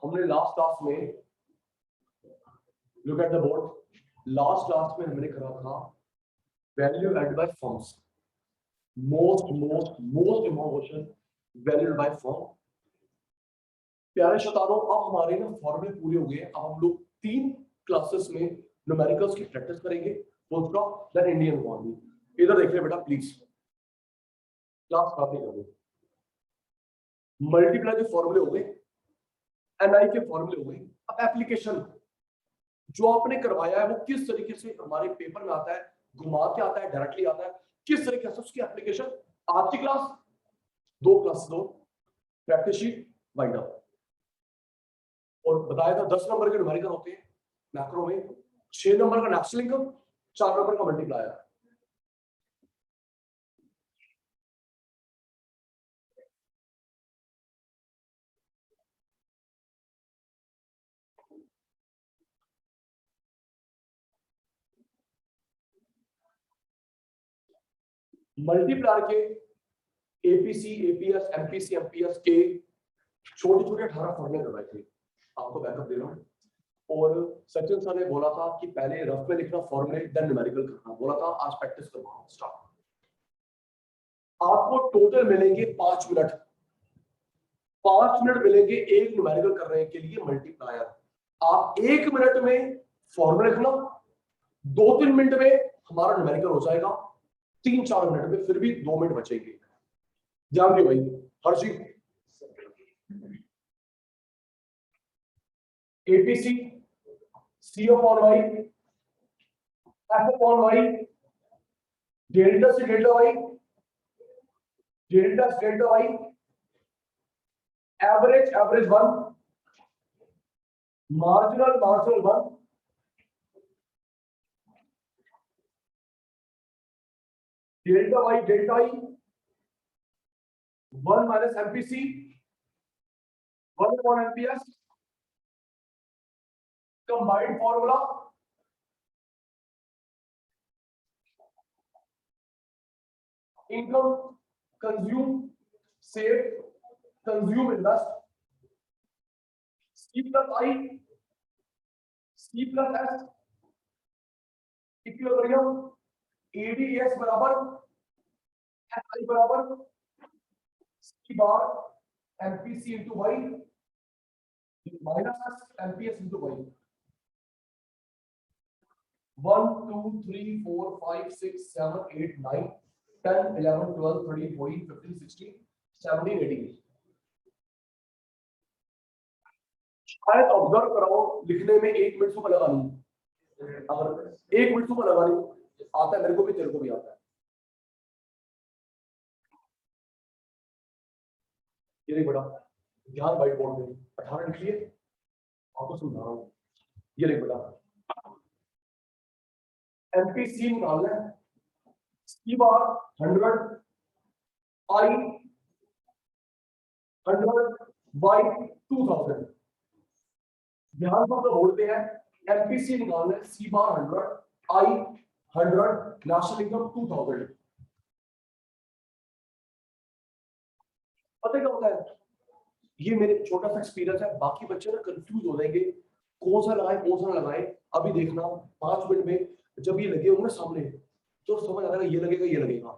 हमने last class में look at the board, last class में हमने करा था value added by forms, most important question value added by form. प्यारे शतारों, अब हमारे ना फॉर्मूले पूरे हो गए। अब हम लोग 3 क्लासेस में न्यूमेरिकल्स की प्रैक्टिस करेंगे, full stop, then Indian economy. इधर देखिए बेटा प्लीज, क्लास काफी कर दो। मल्टीप्लाई के फॉर्मूले हो गए, एनआई के फॉर्मूले हो गए। अब एप्लीकेशन जो आपने करवाया है वो किस तरीके से हमारे पेपर में आता है, घुमा के आता है, डायरेक्टली आता है, किस तरीके से उसकी एप्लीकेशन। आज की class 2 class 2 practice sheet wind up, और बताया था 10 नंबर के न्यूमेरिकल होते हैं मैक्रो में, 6 नंबर का नेशनल इनकम, 4 नंबर का मल्टीप्लायर। मल्टीप्लायर के एपीसी, एपीएस, एमपीसी, एमपीएस के छोटे छोटे 18 फॉर्मूले करवाए थे। आपको बैकअप दे रहा हूं। और सचिन सर ने बोला था कि पहले रफ में लिखना फॉर्मूले, देन न्यूमेरिकल करना बोला था। आज प्रैक्टिस करवाओ, स्टार्ट। आपको टोटल मिलेंगे 5 मिनट। 5 मिनट मिलेंगे एक न्यूमेरिकल करने के लिए मल्टीप्लायर। आप 1 मिनट में फॉर्मूला लिखना, 2-3 मिनट में हमारा न्यूमेरिकल हो जाएगा, 3-4 मिनट में फिर भी 2 मिनट बचेंगे। ध्यान दियो भाई। हर्षी, APC C upon Y, F upon Y, delta से डेल्टा वाई, डेल्टा से delta Y, average 1, marginal 1, delta Y 1 minus MPC, 1 upon MPS, combined formula, income, consume, save, consume, invest, C plus I, C plus S, equilibrium, ADS बराबर S I बराबर C bar MPC into Y minus MPS into Y. 1 2 3 4 5 6 7 8 9 10 11 12 13 14 15 16 17 18। शायद observe कराओ, लिखने में 1 minute सुबह लगा लूं। अगर 1 मिनट सुबह लगा लूं, आता है मेरे को भी, तेरे को भी आता है। ये नहीं बड़ा ध्यान, व्हाइट बोर्ड में 18 लिखिए, आपको समझा रहा हूं। ये नहीं बड़ा एमपीसी निकालना है, सी बार 100, आई 100, वाई 2000। ध्यान से बोलते हैं, एमपीसी निकालना है, सी बार 100, आई 100, नेशनल इनकम 2000। पता क्या होता है, ये मेरे छोटा सा एक्सपीरियंस है, बाकी बच्चे ना कंफ्यूज हो जाएंगे, कौन सा लगाए कौन सा ना लगाए। अभी देखना 5 मिनट में जब ये लगे होंगे सामने, तो समझ आ जाएगा ये लगेगा ये लगेगा।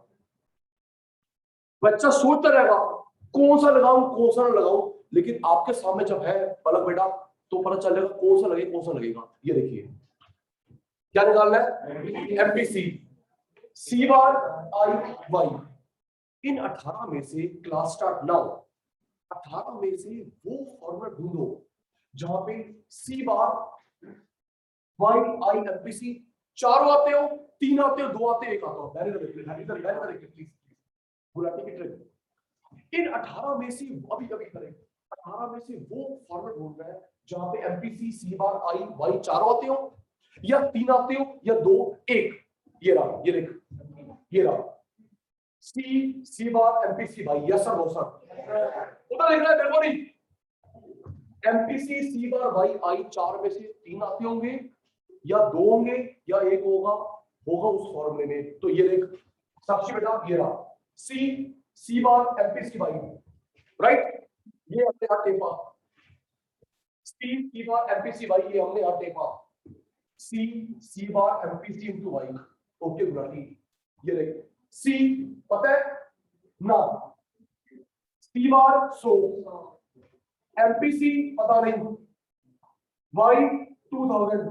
बच्चा सोचता रहेगा कौन सा लगाऊं कौन सा ना लगाऊं, लेकिन आपके सामने जब है पलक बेटा, तो पता चलेगा कौन सा लगे कौन सा लगेगा। ये देखिए क्या निकालना है, एमपीसी, सी बार आई वाई। इन 18 में से क्लास स्टार्ट नाउ, 18 में से वो फॉर्मूला ढूंढो जहां पे सी बार वाई आई एमपीसी चारों आते हो, 3 आते हो, 2 आते हो, 1 आता हो। इधर प्लीज, बुलाटी की ट्रिक। इन 18 में से अभी करें, 18 में से वो फॉर्मूला ढूंढ रहा है जहां पे एमपीसी सी बार आई वाई चारों आते हो, या 3 आते हो, या 2 1। ये रहा, ये देख, ये रहा सी बार एमपीसी भाई। यस सर, नो सर, उधर लिख रहा है देखो नहीं। एमपीसी सी बार वाई आई 4 में से 3 आते होंगे, या 2 होंगे, या 1 होगा उस फॉर्मूले में। तो ये देख साक्षी बेटा, ये रहा सी बार एमपीसी वाई, राइट। ये अपने आप टेपा सी बार एमपीसी वाई, ये हमने यहाँ टेपा C bar MPC into Y. Okay Gulati, ये देख सी पता है ना, सी बार 100, एमपीसी पता नहीं, वाई 2000,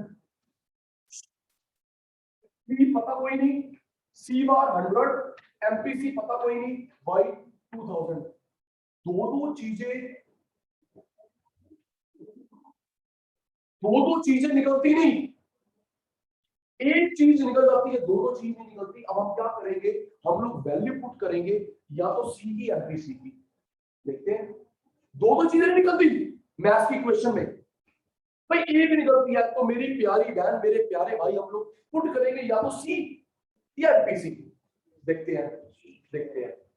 सी पता कोई नहीं, सी बार 100, एमपीसी पता कोई नहीं, वाई 2000। दो चीजें निकलती नहीं, एक चीज निकल जाती है, दोनों चीज नहीं निकलती। अब हम क्या करेंगे, हम लोग वैल्यू पुट करेंगे या तो सी की एमपीसी की। देखते हैं, दो चीजें निकलती मैथ्स की क्वेश्चन में, भाई एक निकलती है, तो मेरी प्यारी बहन मेरे प्यारे भाई हम लोग पुट करेंगे या तो सी या एमपीसी। देखते हैं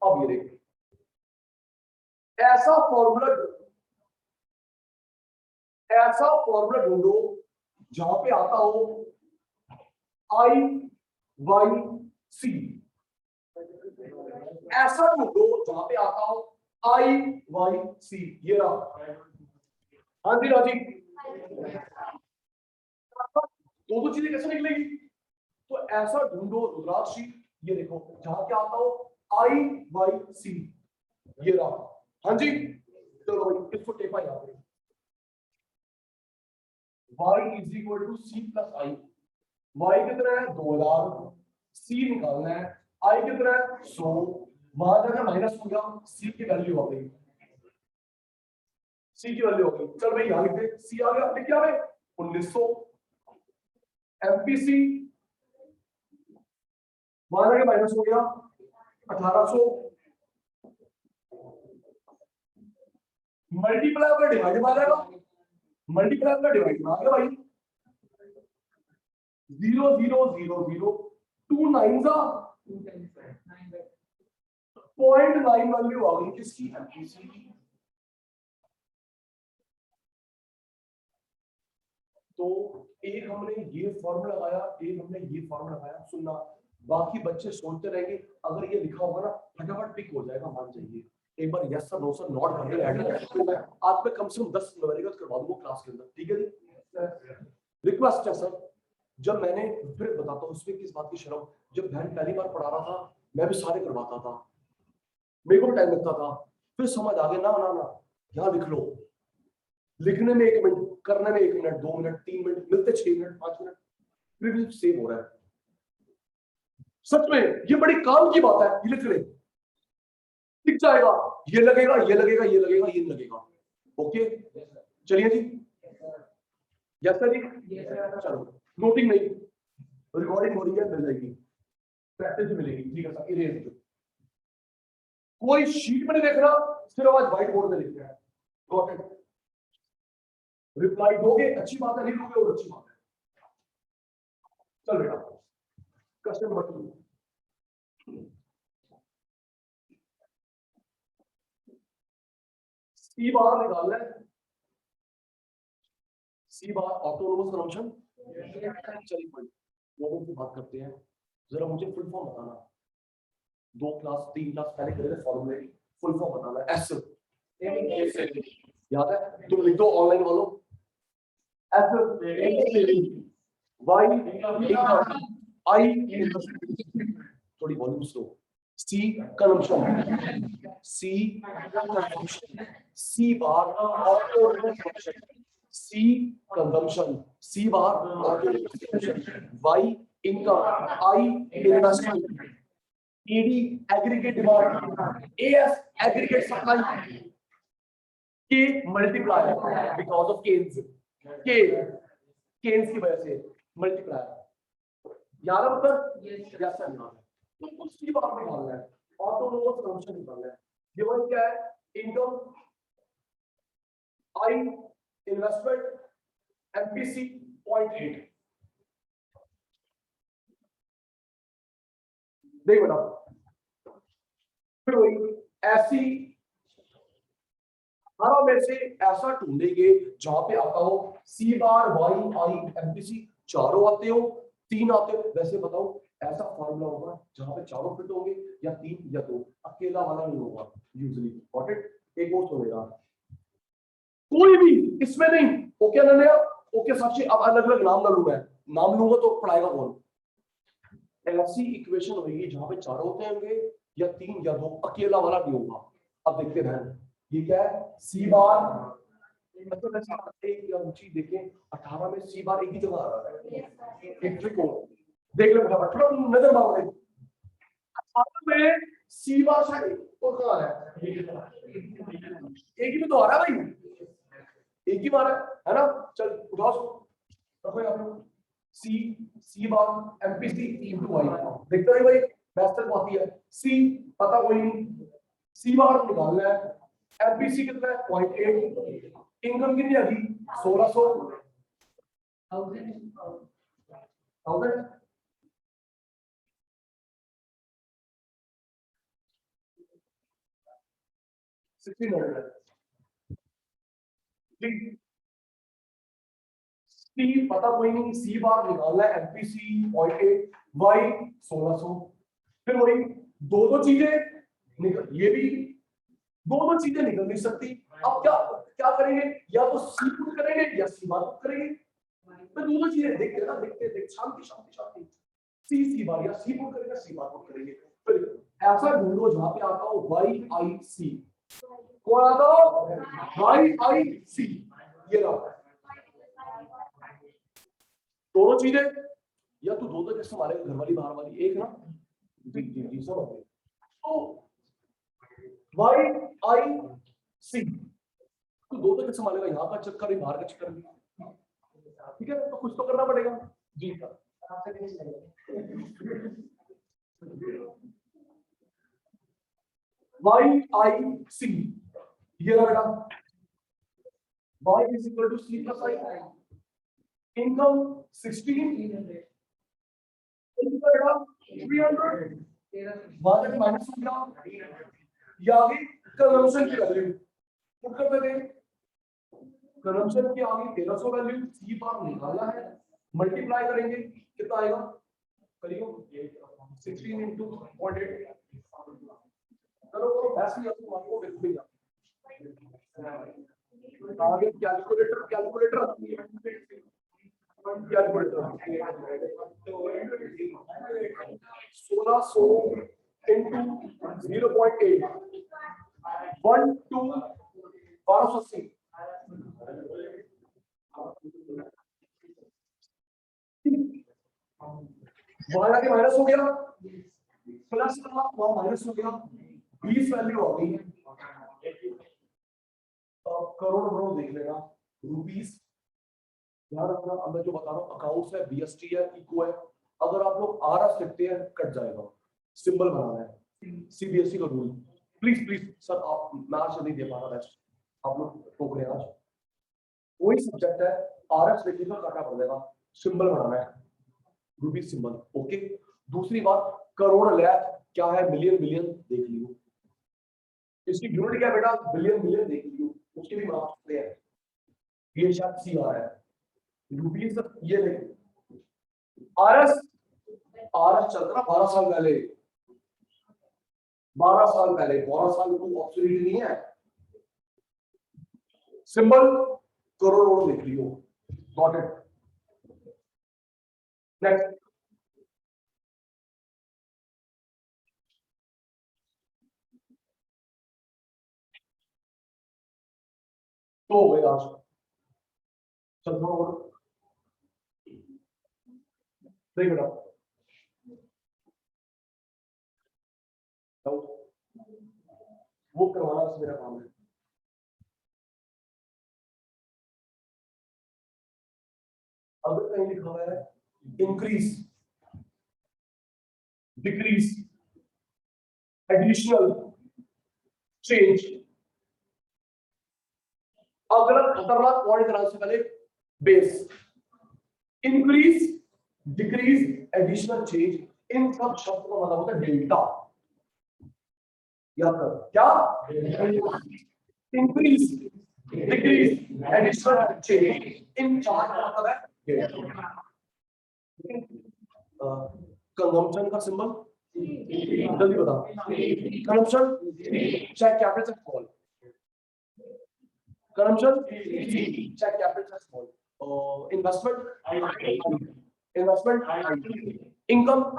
अब ये देखिए, ऐसा फॉर्मूला ढूंढो जहां पे आता हो आई वाई सी, ऐसा ढूंढो जहां पे आता हो आई वाई सी। ये रहा, हाँ जी राजी, दो चीजें कैसे निकलेगी, तो ऐसा ढूंढो रुद्राक्षी, ये देखो जहां क्या आता हो आई वाई सी, ये रहा। हाँ जी, चलो भाई इसको टेपा याद करें, y is equal to C plus I. y कितना है 2000, c निकालना है, i कितना है 100, वहां जाकर माइनस हो गया, c की वैल्यू आ गई, चल भाई यहां लिख दे, c आ गया, लिख क्या है 1900, एमपीसी वहां जाकर माइनस हो गया 1800, मल्टीप्लाई का डिवाइड मारेगा, मल्टीप्लाई का डिवाइड मार गया भाई, 0 0 0 0 2 9 का 0.9 वैल्यू आ गई किसकी, एमपीसी की। तो एक हमने ये फॉर्मूला लगाया, एक हमने ये फॉर्मूला लगाया, सुनना बाकी बच्चे सोचते रहेंगे, अगर ये लिखा होगा ना फटाफट पिक हो जाएगा, मान जाइए एक बार yes sir no sir not करके ऐड कर, मैं आज में कम से कम 10 नंबर करवा दूंगा क्लास के अंदर, ठीक है जी। रिक्वेस्ट है सर, जब मैंने फिर बताता हूँ उसमें किस बात की शर्म, जब बहन पहली बार पढ़ा रहा था मैं भी सारे करवाता था, मेरे को टाइम लगता था, फिर समझ आ गया ना ना ना यहाँ लिख लो, लिखने में 1 मिनट, करने में 1 मिनट, 2 मिनट, 3 मिनट, मिलते 6 मिनट 5 मिनट, फिर भी सेव हो रहा है। सच में ये बड़ी काम की बात है, ये लिख ले, दिख जाएगा, ये लगेगा ये लगेगा ये लगेगा ये लगेगा। ओके चलिए जी, यस सर जी, चलो नोटिंग नहीं, रिकॉर्डिंग हो रही है, मिल जाएगी, प्रैक्टिस मिलेगी, ठीक है सर। इरेज कोई शीट में नहीं देख रहा, सिर्फ आज व्हाइट बोर्ड में लिख रहा है, गॉट इट। रिप्लाई दोगे अच्छी बात है, नहीं दोगे और अच्छी बात है। चल बेटा क्वेश्चन नंबर 2, सी बार निकालना है, सी बार ऑटोनोमस फंक्शन। चलिए कोई लोगों की बात करते हैं, जरा मुझे फुल फॉर्म बताना, 2 क्लास 3 क्लास पहले करे फॉर्मूले, फुल फॉर्म बताना। एस याद है, तुम लिख दो ऑनलाइन वालों, एस वाई आई, थोड़ी volume slow, C consumption, C consumption, C bar autonomous function, C consumption, C bar autonomous function, Y income, I investment, AD aggregate demand, AS aggregate supply, K multiplier because of Keynes, K Keynes की वजह से multiplier. याद है मतलब yes sir, तो उसकी बात निकालना है, ऑटोनोमस फंक्शन निकालना है। गिवन क्या है, इनकम, आई इन्वेस्टमेंट, एमपीसी 0.8, देख बेटा फिर वही ऐसी हर में से ऐसा ढूंढेंगे जहां पे आता हो सी बार वाई आई एमपीसी, चारों आते हो 3 आते हो, वैसे बताओ ऐसा फॉर्मूला होगा जहां पे चारों फिट होंगे या 3 या 2, अकेला वाला नहीं होगा यूजुअली। गॉट इट, एक और सुनेगा कोई भी इसमें नहीं, ओके अनन्या, ओके साक्षी। अब अलग अलग नाम ना लूं मैं, नाम लूंगा तो पढ़ाएगा कौन? ऐसी इक्वेशन होगी जहां पे चारों होते होंगे या 3 या 2, अकेला वाला नहीं होगा। अब देखते हैं ये क्या है, सी बार मतलब एक या ऊंची देखें 18 में सी बार एक ही जगह आ रहा है, एक ट्रिक हो देख ले फटाफट, थोड़ा नजर मारो। 18 में सी बार शायद और कहां आ रहा है, एक ही में तो आ रहा है भाई, एक ही बार है ना। चल उठाओ रखो यहाँ पे, सी बार एमपीसी इनटू वाई, देखते हैं भाई मैथ तक आती है। सी पता कोई नहीं, सी बार निकालना है, एमपीसी कितना है 0.8, इनकम कितनी आ गई 1600 1600 सी पता कोई नहीं, सी बार निकालना है, एमपीसी 0.8, वाई 1600। फिर वही दो दो चीजें निकल, ये भी दो दो चीजें निकल नहीं सकती। अब क्या क्या करेंगे, या तो सी पुट करेंगे या सी बार पुट करेंगे। तो दो दो चीजें देखते ना, देखते शांति शांति शांति, सी बार या सी पुट करेंगे, सी बार पुट करेंगे। फिर ऐसा ढूंढो जहां पे आता हो वाई आई सी, कौन आता हो वाई आई सी, ये रहा दोनों चीजें, या तो दो कैसे मारेगा, घर वाली बाहर वाली एक ना, जी जी जी सब होते। तो वाई आई सी तो दो कैसे मारेगा, यहाँ का चक्कर बाहर का चक्कर भी, ठीक है, तो कुछ तो करना पड़ेगा जी का। वाई आई सी ये रहा बेटा, y is equal to c plus I, income 16, 300, वहां तक माइनस हो गया, ये आ गई कंजम्पशन की वैल्यू, पुट कर देते, कंजम्पशन की आ गई 1300 वैल्यू, सी बार निकालना है, मल्टीप्लाई करेंगे कितना आएगा, करिए 16 into 0.8, चलो ऐसे ही आपको देखो आगे कैलकुलेटर कैलकुलेटर 1600 into 0.8 1 2 1280, वहां आगे माइनस हो गया, प्लस वहां माइनस हो गया, 20 वैल्यू आ गई। करोड़ करोड़ देख लेना, रुपीस ध्यान रखना। अब मैं जो बता रहा हूँ अकाउंट्स है, बीएसटी है, इको है, अगर आप लोग आरएस लिखते हैं कट जाएगा, सिंबल बनाना है, सीबीएसई का रूल। प्लीज प्लीज सर आप, मैं आज नहीं दे पा रहा बेस्ट, आप लोग टोक रहे हैं आज, कोई सब्जेक्ट है आरएस लिखने का काटा पड़ जाएगा, सिंबल बनाना है, रुपीस सिंबल, ओके। दूसरी बात, करोड़ लाख क्या है, मिलियन मिलियन देख लियो, इसकी यूनिट क्या बेटा, बिलियन मिलियन देख लियो, उसके भी मार्क्स होते हैं, ये शायद सी आ रहा है, रुपीस ये नहीं, आरएस आरएस चल रहा 12 साल पहले, 12 साल पहले, 12 साल कोई ऑब्सोल्यूट नहीं है, सिंबल करोड़ लिख लियो, गॉट इट। नेक्स्ट तो हो गया आज, चल दो देख बेटा, वो करवाना मेरा काम है। अगर कहीं लिखा हुआ है इंक्रीज, डिक्रीज, एडिशनल, चेंज, अगला खतरनाक पॉइंट कराने से पहले base, increase, decrease, additional, change, इन सब शब्द का मतलब होता है डेल्टा, याद कर क्या, इंक्रीज, डिक्रीज, एडिशनल, चेंज, इन चार का मतलब है डेल्टा। कंजम्पशन का सिंबल जल्दी बता, कंजम्पशन चाहे कैपिटल से small, Consumption, check capital, check small. Investment, investment, income,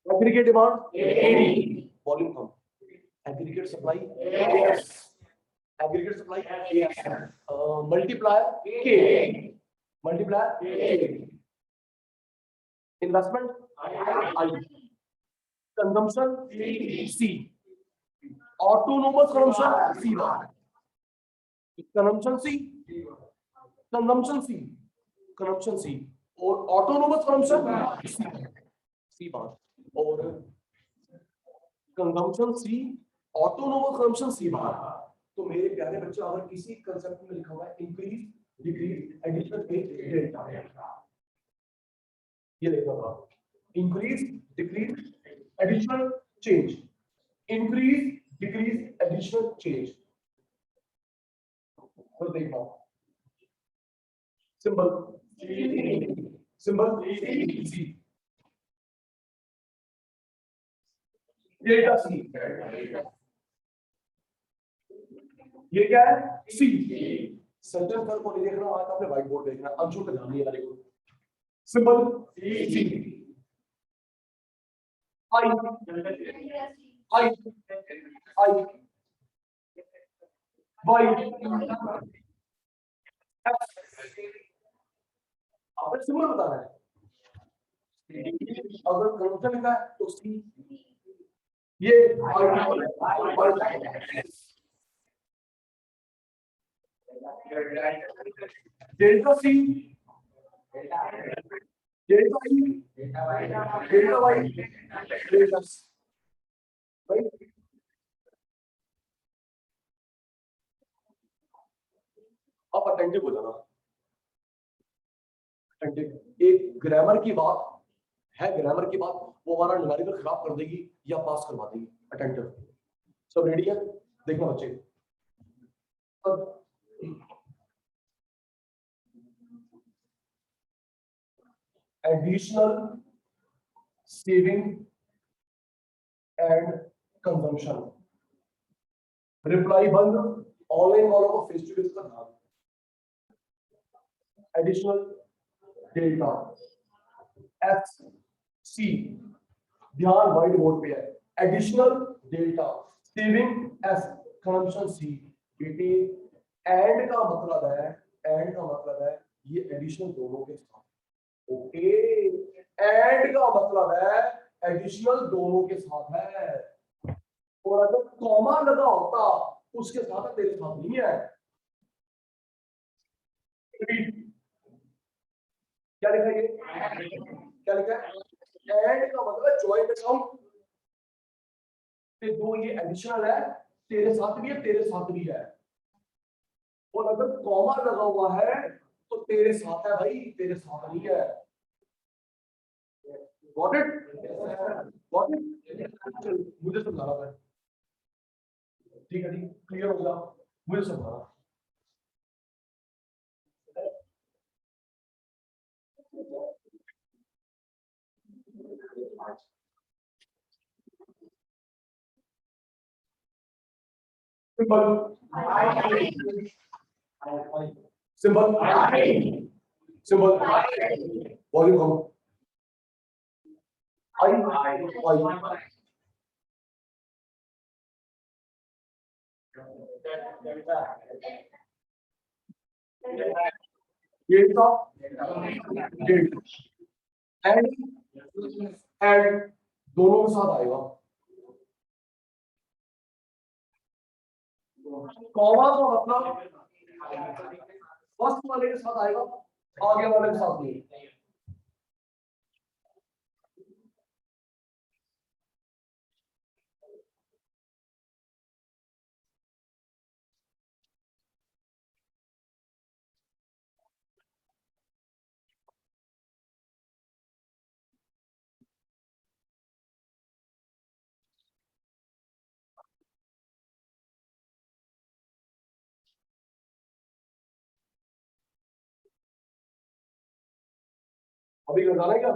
aggregate demand, volume come, aggregate supply, aggregate supply, multiplier, K, multiplier, K. Investment, I, consumption, C, autonomous consumption, C bar, consumption C, consumption C, consumption C, और autonomous consumption C bar, और consumption सी, autonomous consumption C बार। तो मेरे प्यारे बच्चे, अगर किसी concept में लिखा हुआ है इंक्रीज, डिक्रीज, एडिशनल, डेल्टा, ये देखना था, increase, decrease, additional, change, increase, decrease, additional, change. तो देखना symbol, symbol C, delta C, ये क्या है, सी। सेंटर सर को नहीं देखना, आज आपने व्हाइट बोर्ड देखना, अंशों पे ध्यान नहीं आने को। Symbol C, I, I, I, Y, आपने सिंबल बताना है। अगर कंजम्पशन लिखा है तो सी, ये delta C, delta E, delta Y, delta right. अब अटेंटिव हो जाना, अटेंटिव। एक ग्रामर की बात है, ग्रामर की बात वो हमारा न्यूमेरिकल खराब कर देगी या पास करवा देगी। अटेंटिव, सब रेडी है? देखो बच्चे, additional saving and consumption, reply बंद, ऑनलाइन वालों को फेस टू फेस का ध्यान। एडिशनल डेल्टा एस सी, ध्यान व्हाइट बोर्ड पे है, additional delta saving S, consumption C. बेटे एंड का मतलब है, एंड का मतलब है ये एडिशनल दोनों के साथ, ओके। एंड का मतलब है एडिशनल दोनों के साथ है, और अगर कॉमा लगा होता उसके साथ है, तेरे साथ नहीं है। क्या लिखा है ये, क्या लिखा है? एंड का मतलब जॉइंट अकाउंट, दो ये एडिशनल है, तेरे साथ भी है, तेरे साथ भी है। और अगर कॉमा लगा हुआ है तो तेरे साथ है भाई, तेरे साथ नहीं है। Got it, got it. मुझे समझाना था, ठीक है, ठीक, क्लियर हो गया, मुझे समझाना। सिंबल, सिंबल, सिंबल, वॉल्यूम कम, आई, आई, ये था डेट, एंड, एंड दोनों के साथ आएगा। कॉमा का मतलब फर्स्ट वाले के साथ आएगा, आगे वाले के साथ नहीं। अभी कर डाला क्या?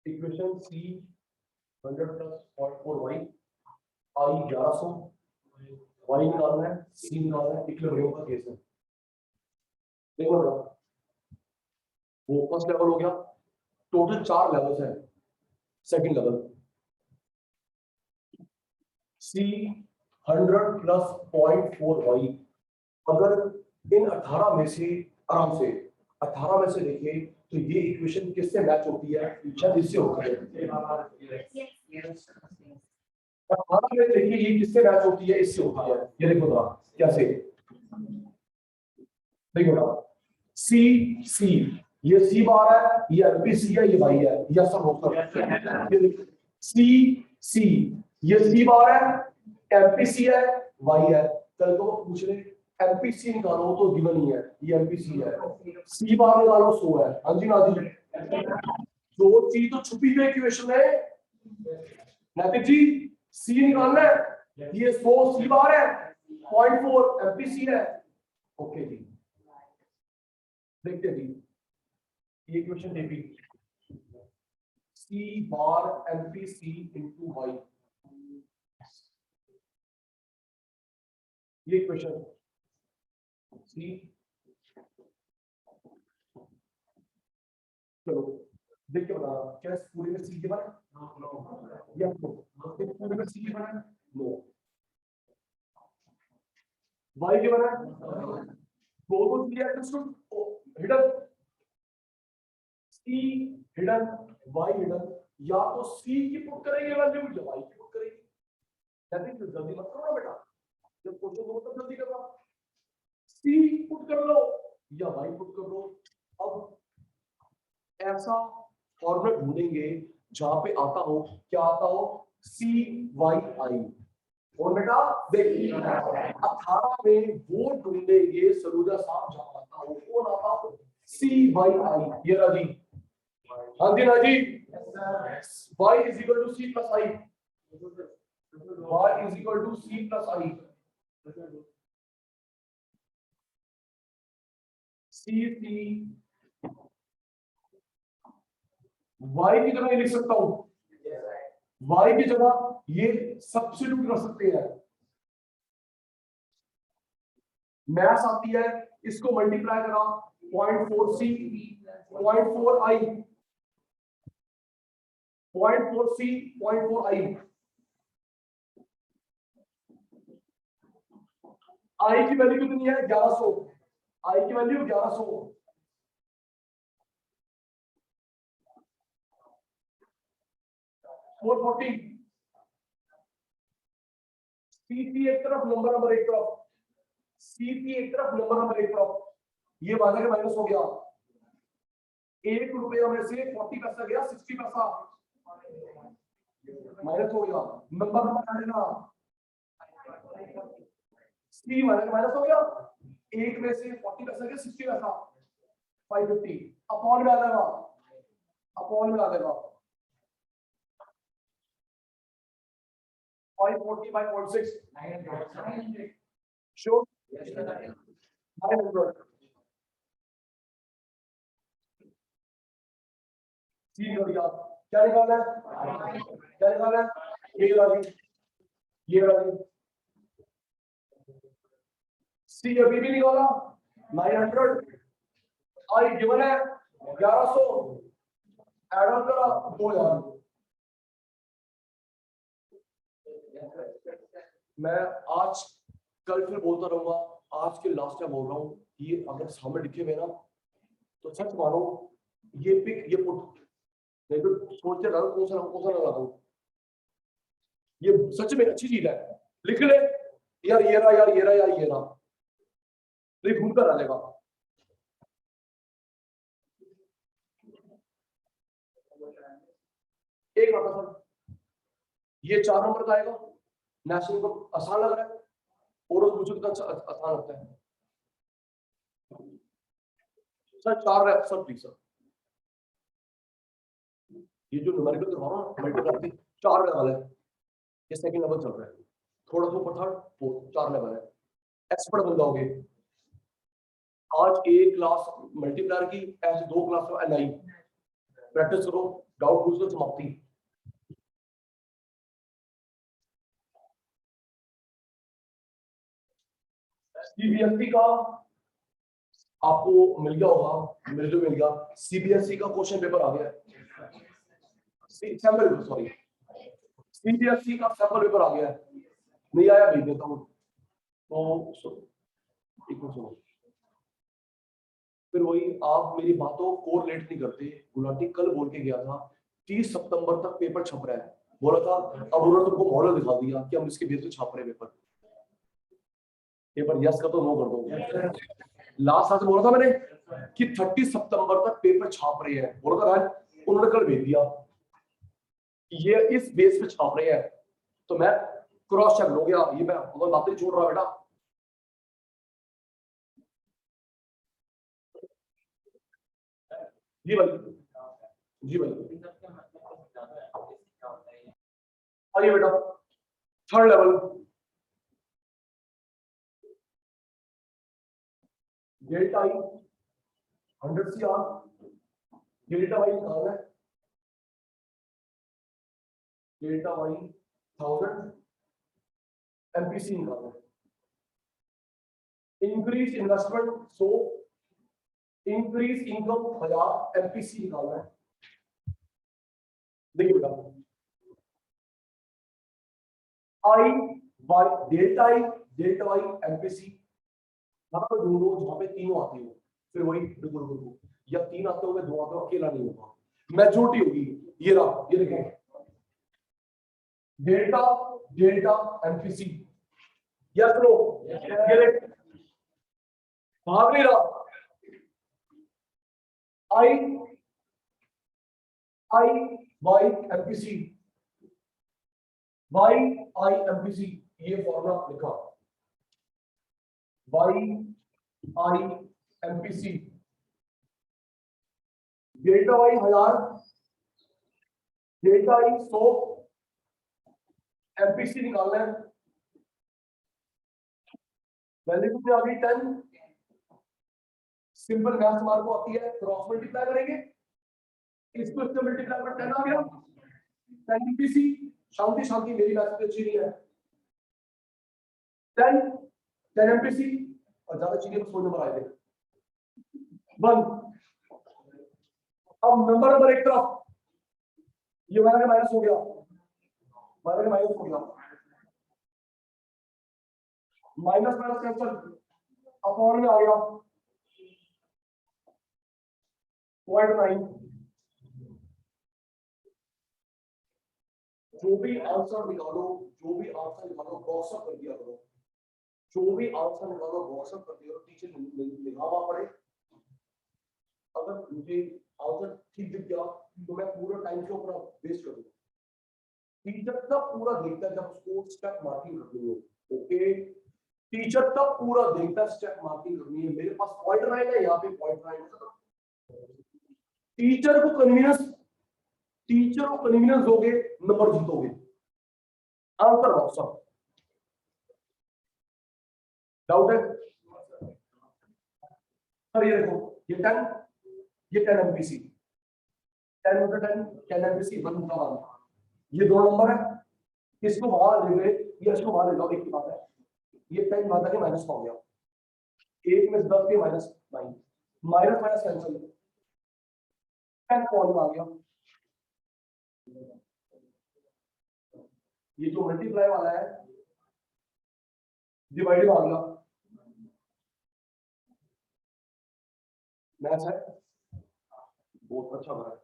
इक्वेशन सी 100 प्लस 0.4y आई 1100 y निकालना है, c निकालना है, इक्विलिब्रियम का केस है। देखो ना, वो फर्स्ट लेवल हो गया, टोटल 4 लेवल्स हैं। Second level c 100 plus 0.4y, अगर इन 18 में से आराम से 18 में से देखिए तो ये इक्वेशन किससे मैच होती है? शायद इससे होती है। 18 में देखिए ये किससे मैच होती है? इससे होती है। ये देखो ना कैसे, देखो ना, सी सी, ये सी बार है, ये एमपीसी है, ये वाई है, ये सब होता है। सी सी, ये सी बार है, एमपीसी है, वाई है। कल को पूछ ले एमपीसी निकालो तो गिवन ही है, ये एमपीसी है। सी बार निकालो 100 है। हाँ जी ना जी, दो चीज तो छुपी हुई इक्वेशन है। नैतिक जी, सी निकालना है, ये 100 सी बार है, 0.4 एमपीसी है। ओके जी, देखते हैं जी ये इक्वेशन देखी, सी बार एमपीसी इनटू वाई, ये इक्वेशन सी। चलो देख के बता, क्या इस पूरे में सी के बना या नो? इस पूरे में सी के बना नो, वाई के बना दो सी है तो हिडन, सी हिडन वाई हिडन, या तो सी की पुट करेंगे वैल्यू या वाई की पुट करेंगे। जल्दी जल्दी मत करो ना बेटा, जब क्वेश्चन दो तब जल्दी करना, सी पुट कर लो या वाई पुट कर लो। अब ऐसा फॉर्मेट ढूंढेंगे जहां पे आता हो, क्या आता हो? सी वाई आई। और बेटा देखिए 18 में वो ढूंढेंगे सरूजा साहब जहां आता हो, कौन आता हो? सी वाई आई। ये राजी, हाँ जी राजी, y is equal to c plus I, y is equal to c plus I, c c y की जगह ये लिख सकता हूं, y की जगह ये सब्स्टिट्यूट कर सकते हैं। मैथ्स आती है, इसको मल्टीप्लाई करा 0.4 c 0.4 I 0.4 c 0.4 I, I की वैल्यू कितनी है? 1100, I की वैल्यू 1100, सीपी एक तरफ, नंबर एक तरफ, सीपी एक तरफ, नंबर एक तरफ, ये वाला के माइनस हो गया। 1 रुपया में से 40 पैसा गया, 60 पैसा माइनस हो गया। नंबर डालेगा, सी माइनस हो गया, 1 में से 40 पैसा गया, 60 पैसा 550 अपॉन में आ जाएगा, अपॉन में आ जाएगा 540 by 0.6 900 sure 900 ठीक हो गया। क्या निकालना है? क्या निकालना है? ये वाली, ये वाली सी अभी भी निकाला 900, आई गिवन है 1100, ऐड ऑन करा 2000। मैं आज कल फिर बोलता रहूंगा, आज के लास्ट टाइम बोल रहा हूँ, ये अगर सामने लिखे हुए ना तो सच मानो, ये पिक ये पुट नहीं तो सोचते रहो कौन सा लगा दूं। ये सच में अच्छी चीज है, लिख ले यार, ये रहा यार, ये रहा यार, ये रहा, तो घूम कर आ जाएगा। एक बात सर, ये 4 नंबर का आएगा, नेशनल को आसान लग रहा है और उस मुझे कितना आसान लगता है सर। 4 है सर, प्लीज सर, ये जो न्यूमेरिकल करवा रहा हूं मल्टीप्लाई 4 लेवल है, ये सेकंड लेवल चल रहा है, थोड़ा सा ऊपर थर्ड फोर्थ 4 लेवल है। एक्सपर्ट बन जाओगे। आज एक क्लास मल्टीप्लायर की, ऐसे 2 क्लास एनआई, प्रैक्टिस करो, डाउट पूछ लो, समाप्ति। सीबीएसई का आपको मिल गया होगा, मेरे जो मिल गया, सीबीएसई का क्वेश्चन पेपर आ गया है, सैंपल पेपर, सॉरी सीबीएसई का सैंपल पेपर आ गया है, नहीं आया भेज देता हूँ। तो एक मिनट सुनो, फिर वही आप मेरी बातों को कोरिलेट नहीं करते। गुलाटी कल बोल के गया था 30 सितंबर तक पेपर छप रहा है, बोला था, अब उन्होंने तुमको मॉडल दिखा दिया कि हम इसके बेस पे छाप रहे पेपर। पेपर यस का तो नो कर दो। लास्ट साल से बोला था मैंने कि 30 सितंबर तक पेपर छाप रहे हैं, बोला था, उन्होंने कल भेज दिया ये इस बेस पे छाप रहे हैं, तो मैं क्रॉस चेक हो गया, ये मैं बातें छोड़ रहा बेटा। जी भाई, जी भाई, आइए बेटा, third level delta I 100 CR, delta Y निकालना है, डेल्टा वाई 1000 एमपीसी निकालना है, increase investment 100, increase income 1000 MPC निकालना है। देखिए बेटा, I Y delta Y MPC, वहां पर ढूंढो जहां पे तीनों आते हो, फिर वही बिल्कुल बिल्कुल, या तीन आते हो, दो आते हो, अकेला नहीं होगा, मेजॉरिटी होगी। ये रहा, ये देखो, delta delta MPC, yes no, ये देख, भाग नहीं रहा, I I Y MPC, Y I MPC, ये फॉर्मूला लिखा, Y I MPC, delta Y 1000, delta I 100, MPC निकालना है, वैल्यू कितनी आ गई 10, सिंपल मैथ्स हमारे को आती है, क्रॉस मल्टीप्लाई करेंगे, इसको इससे मल्टीप्लाई कर 10 आ गया, 10 एमपीसी, शांति शांति, मेरी मैथ्स तो अच्छी नहीं है, 10 एमपीसी, और ज्यादा चीजें फोन नंबर आए थे 1। अब नंबर एक तरफ, ये वाला माइनस हो गया, वाला माइनस हो गया, माइनस माइनस कैंसिल, अपॉन में आ गया 0.9। जो भी आंसर निकालो, जो भी आंसर निकालो बॉक्स अप कर दिया करो, जो भी आंसर निकालो बॉक्स अप कर दिया करो, टीचर लिखावा पड़े। अगर मुझे आंसर ठीक दिख गया तो मैं पूरा टाइम के ऊपर वेस्ट करूंगा। टीचर तब पूरा देखता है जब उसको स्टेप मार्किंग करनी है, ओके, टीचर तब पूरा देखता है स्टेप मार्किंग करनी है। मेरे पास पॉइंटर आएगा, यहाँ पे पॉइंटर आएगा, टीचर को कन्वीनियंस दोगे, नंबर जीतोगे। आंसर बॉक्स अप, डाउट है सर? ये देखो, ये 10, ये 10 एमपीसी, 10 into 10, 10 एमपीसी 1 का 1, ये दो नंबर है, इसको वहां ले गए, ये इसको वहां ले जाओ, एक की बात है, ये 10 माता के माइनस हो गया, एक में 10 के minus 9, minus minus cancel, 10 point आ गया, ये जो मल्टीप्लाई वाला है डिवाइड आ गया, मैच है, बहुत अच्छा बना है।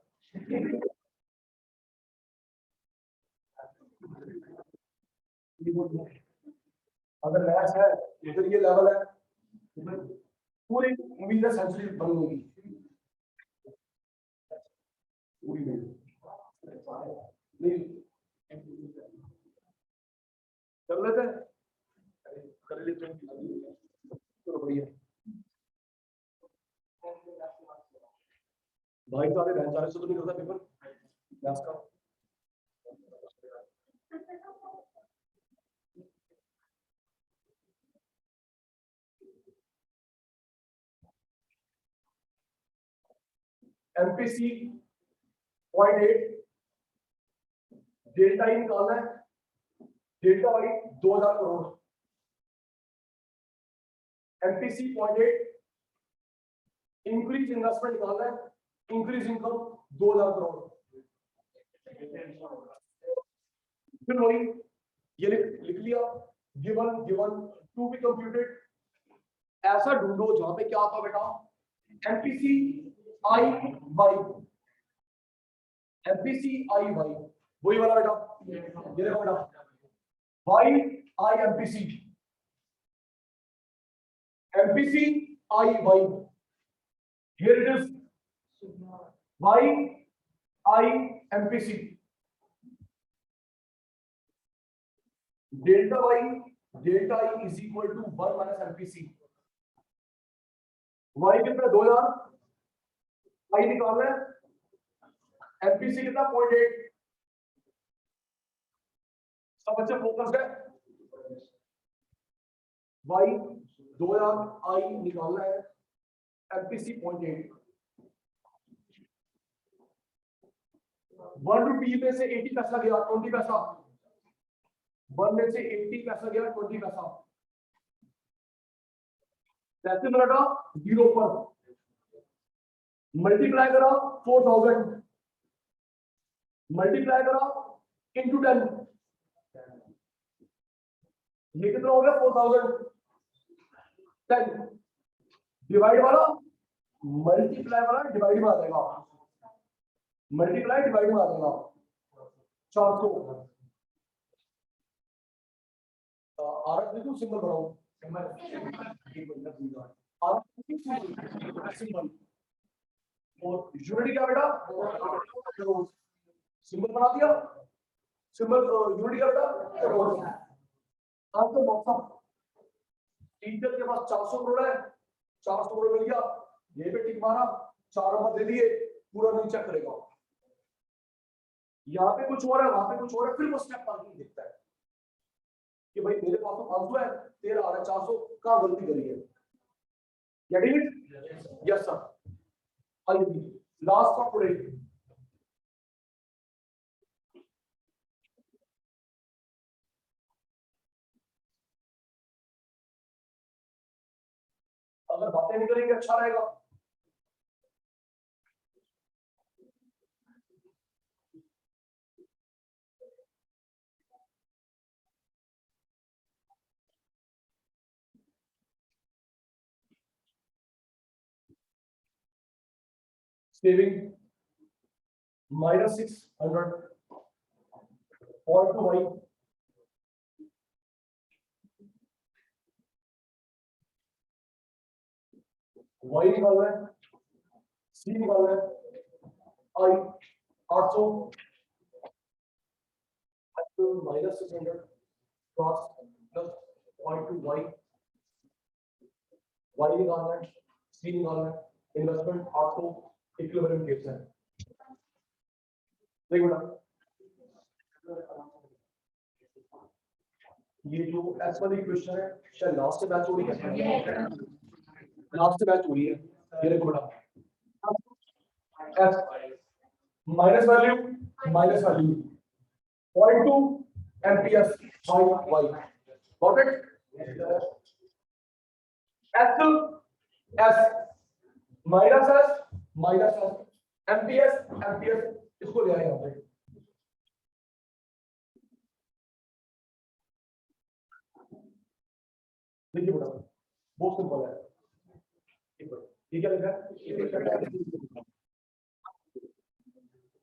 अगर मैच है इधर ये लेवल है, पूरी उम्मीद है सेंचुरी बन होगी, पूरी नहीं कर लेते हैं, कर लेते हैं, चलो बढ़िया। भाई सारे बहन सारे से तो नहीं करता पेपर मैथ्स का, एमपीसी 0.8 डेल्टा ई निकालना है, delta Y 2000 crore, MPC 0.8 increase investment निकालना है, इंक्रीज इनकम 2000 करोड़। फिर वही ये लिख लिया, given given to be computed. ऐसा ढूंढो जहां पे क्या आता बेटा, MPC I Y, MPC I Y, वही वाला बेटा, ये देखो बेटा, Y I MPC, MPC I Y, here it is Y I MPC, delta Y delta I is equal to 1 minus MPC. Y कितना 2000, आई निकालना है, एमपीसी कितना 0.8। सब बच्चे फोकस है, वाई 2000 आई निकालना है, एमपीसी 0.8। 1 रुपये में से 80 पैसा गया, 20 पैसा, 1 में से 80 पैसा गया, 20 पैसा, कैसे मिला 0 पर, मल्टीप्लाई करा 4000, मल्टीप्लाई करा इंटू 10, ये कितना हो गया 4000, 10 डिवाइड वाला मल्टीप्लाई वाला डिवाइड में आ जाएगा, मल्टीप्लाई डिवाइड में आ जाएगा 400। आरएफ देखो सिंबल बनाओ, सिंबल और यूनिटी क्या बेटा, सिंबल बना दिया, सिंबल यूनिटी क्या बेटा, आपको मौसम टीचर के पास 400 करोड़ है, 400 करोड़ मिल गया, ये पे टिक मारा, 4 नंबर दे दिए, पूरा नहीं चेक करेगा, यहाँ पे कुछ हो रहा है, वहां पे कुछ हो रहा है, फिर वो स्टेप मार्किंग देखता है कि भाई मेरे पास तो 500 है, तेरा आ रहा है 400, कहाँ गलती करी है, गेटिंग इट, यस सर। आइए लास्ट का टुडे, अगर बातें नहीं करेंगे अच्छा रहेगा। सेविंग -600 और टू वाई, वाई निकालना है, सी निकालना है, आई 800 -600 क्रॉस प्लस 0.2 वाई, वाई निकालना है, सी निकालना है, इन्वेस्टमेंट 800 इक्विलिब्रियम केस है। देखो बेटा ये जो एस वाली इक्वेशन है शायद लास्ट बैच हो रही है, लास्ट बैच हो रही है, ये देखो बेटा S minus value 0.2 MPS by Y, got it, S minus S MPS इसको ले आए यहाँ पे, देखिए बेटा बहुत सिंपल है, ये क्या लिखा है,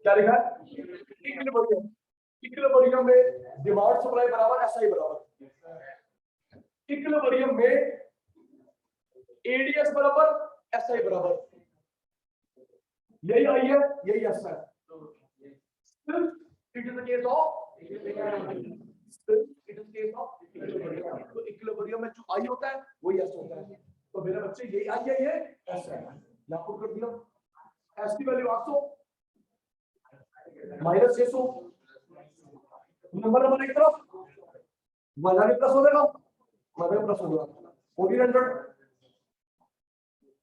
क्या लिखा है, इक्विलिब्रियम में डिमांड सप्लाई बराबर एसआई बराबर, इक्विलिब्रियम में एडीएस बराबर एसआई बराबर, यही आई है यही एस है, सिर्फ it is the case of तो इक्विलिब्रियम में जो आई होता है वही एस होता है, तो मेरे बच्चे यही आई है ये एस है, यहाँ पुट कर दिया, एस की वैल्यू 800 -600, नंबर एक तरफ मजा प्लस हो जाएगा, मजा प्लस हो जाएगा 1400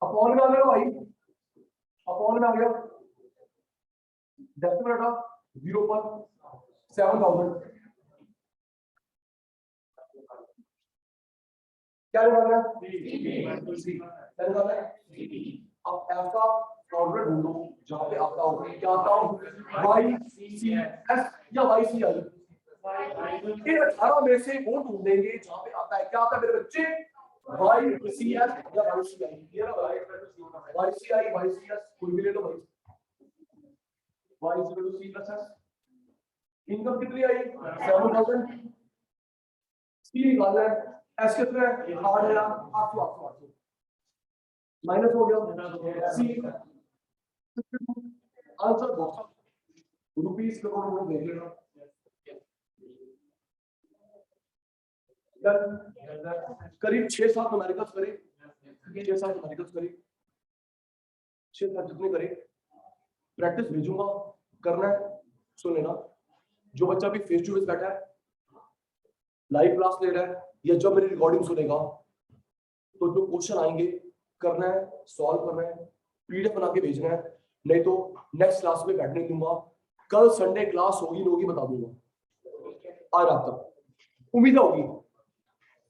अपॉन में आ गया भाई, अपॉन में आ गया डेसिमल डाटा 0 पर 7000 क्या निकालना है? क्या निकालना है? अब ऐसा फॉर्मूला ढूंढो जहां पे आता हो, क्या आता हो, YCS या YCI। इन 18 में से वो ढूंढेंगे जहां पे आता है, क्या आता है मेरे बच्चे, YCS या YCI। ये ना YCI YCS कोई भी ले लो भाई। Y is equal to C plus S। Income कितनी आई? 7000। C निकालना है, S कितना है? 8,800 माइनस हो गया C। Answer box rupees crore में देख लेना। करीब 6-7 अमेरिकन करे, 6-7 अमेरिकन करे, 6-7 जितने करे। प्रैक्टिस भेजूंगा, करना है। सुन लेना, जो बच्चा भी फेस टू फेस बैठा है, लाइव क्लास ले रहा है, या जब मेरी रिकॉर्डिंग सुनेगा, तो जो क्वेश्चन आएंगे करना है, सॉल्व करना है, पीडीएफ बना के भेजना है। नहीं तो नेक्स्ट क्लास में बैठने दूंगा। कल संडे क्लास होगी नहीं होगी बता दूंगा आज रात तक, उम्मीद होगी।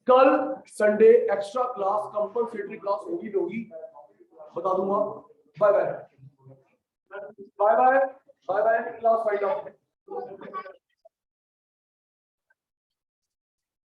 कल Sunday extra class compulsory class होगी नहीं होगी बता दूंगा। Bye bye bye bye bye bye, class find out.